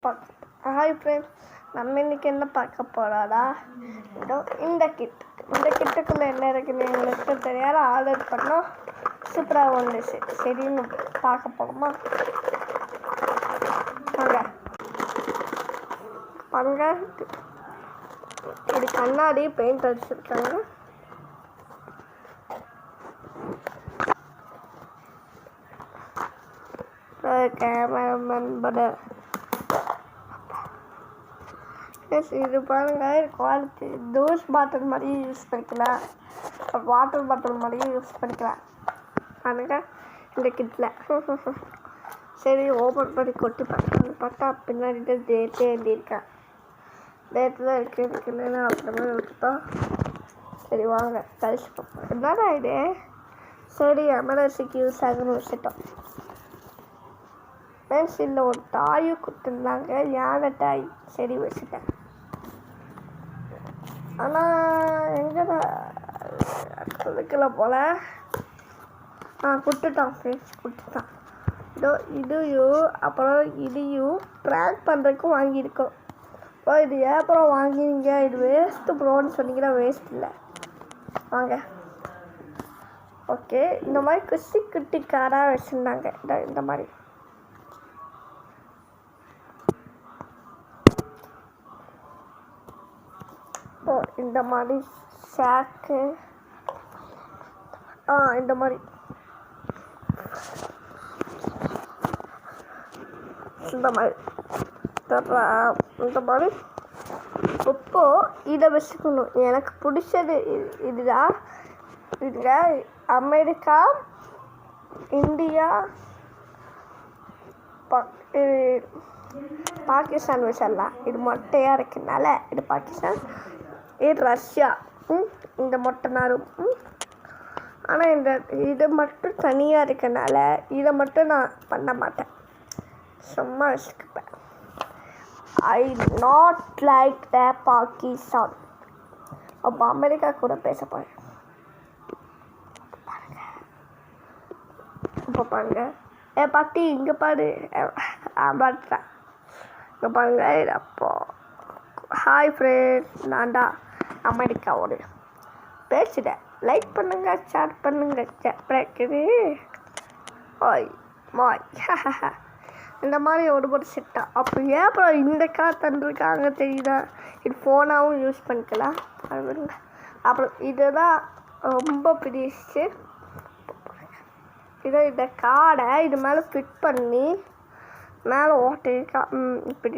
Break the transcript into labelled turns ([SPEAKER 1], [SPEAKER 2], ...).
[SPEAKER 1] பார்க்க hi friends, நம்ம இன்றைக்கி என்ன பார்க்க போகிறோம்னா இந்த கிட்டுக்குள்ளே என்ன இருக்குன்னு எங்களுக்கு தெரியாத ஆர்டர் பண்ணோம். சூப்பராக வந்துச்சு. சரின்னு பார்க்க போகணுமா? பாருங்க, இது கண்ணாடி பெயிண்ட் அடிச்சிருக்காங்க. கேமராமேன் இது பாருங்க, குவாலிட்டி ஜூஸ் பாட்டில் மாதிரி யூஸ் பண்ணிக்கலாம், வாட்டர் பாட்டில் மாதிரியும் யூஸ் பண்ணிக்கலாம். பாருங்க இந்த கிட்டில். சரி, ஓப்பன் பண்ணி கொட்டி பார்த்தா பின்னாடி டேட்டே எழுதியிருக்கேன். டேட்டில் இருக்குன்னு அப்புறமே விட்டுட்டோம். சரி வாங்க கழிச்சு பார்ப்போம். என்னடா இது? சரி, எமர்ஜென்சிக்கு யூஸ் ஆகுன்னு வச்சுட்டோம். பென்சிலில் ஒரு டாயும் கொடுத்துருந்தாங்க, யானை டாய். சரி வச்சுட்டேன். ஆனால் எங்கே கொடுக்கல போல். கொடுத்துட்டான் ஃப்ரெண்ட்ஸ், கொடுத்துட்டான். இதையும் அப்புறம் இதையும் ட்ராக் பண்ணுறதுக்கும் வாங்கியிருக்கோம். இது அப்புறம் வாங்கினீங்க, இது வேஸ்ட்டு ப்ரோன்னு சொன்னீங்கன்னா வேஸ்ட் இல்லை. வாங்க. ஓகே, இந்த மாதிரி குட்டி காராக வச்சுருந்தாங்க. இந்த மாதிரி இந்த மாதிரி ஷாக்கு, இந்த மாதிரி இப்போ இதை வச்சுக்கணும். எனக்கு பிடிச்சது இதுதான். இதில் அமெரிக்கா, இந்தியா, பாகிஸ்தான் வச்சிடலாம். இது மொட்டையாக இருக்கிறதுனால இது பாகிஸ்தான், இது ரஷ்யா. இந்த மொட்டை நாரும். ஆனால் இது மட்டும் தனியாக இருக்கிறதுனால இதை மட்டும் நான் பண்ண மாட்டேன், சும்மா வச்சுக்கப்பேன். I not like the Pakistan. அப்போ அமெரிக்கா கூட பேச போகிறேன். இப்போ பாருங்க, பாட்டி இங்கே பாரு. பாட்டுறேன். இங்கே பாருங்க. அப்போ ஹாய் ஃப்ரெண்ட்ஸ், நான்டா அமெரிக்காவோட பேசுகிறேன். லைக் பண்ணுங்க, ஷேர் பண்ணுங்க. கேட்குது ஓய் மாய். இந்த மாதிரி ஒரு செட்டா. அப்போ ஏன் அப்புறம் இந்த கார் தந்துருக்காங்க தெரியுதா? இது ஃபோனாகவும் யூஸ் பண்ணிக்கலாம். அப்புறம் இதுதான் ரொம்ப பிடிச்சி. இந்த கார்டை இது மேலே ஃபிட் பண்ணி மேலே ஓட்டிருக்கா. இப்படி